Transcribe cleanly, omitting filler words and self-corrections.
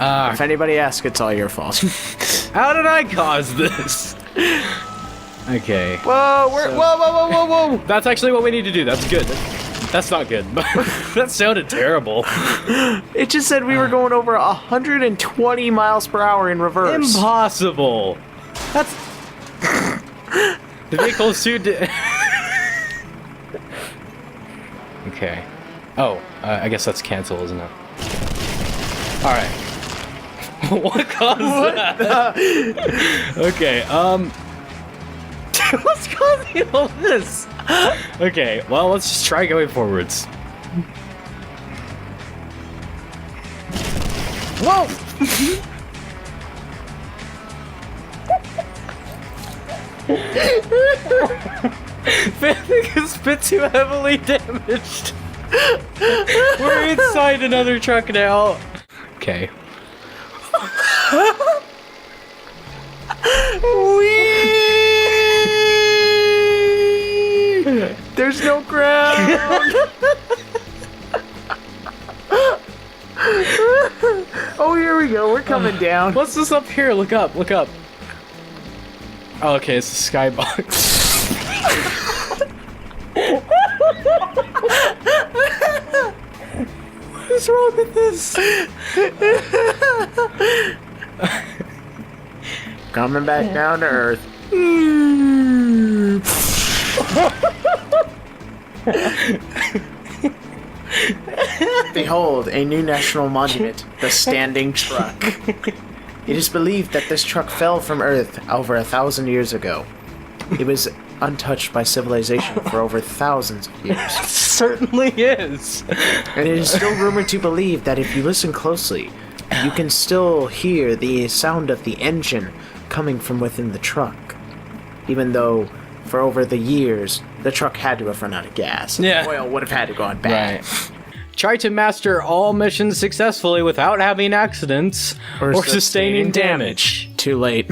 If anybody asks, it's all your fault. How did I cause this? Okay. Whoa, whoa. That's actually what we need to do. That's good. That's not good. That sounded terrible. It just said we were going over 120 miles per hour in reverse. Impossible. That's... The vehicle's too... Okay. Oh, I guess that's cancel, isn't it? Alright. What caused that? Okay, what's causing all this? Okay, well, let's just try going forwards. Whoa! Fanning is a bit too heavily damaged. We're inside another truck now. Okay. Whee! There's no ground. Oh, here we go. We're coming down. What's this up here? Look up. Look up. Oh, okay, it's the skybox. What is wrong with this? Coming back down to Earth. Behold, a new national monument, the Standing Truck. It is believed that this truck fell from Earth over 1,000 years ago. It was untouched by civilization for over thousands of years. It certainly is. And it is still rumored to believe that if you listen closely, you can still hear the sound of the engine coming from within the truck. Even though, for over the years, the truck had to have run out of gas. Yeah. Oil would have had to go on bad. Right. Try to master all missions successfully without having accidents or sustaining damage. Too late.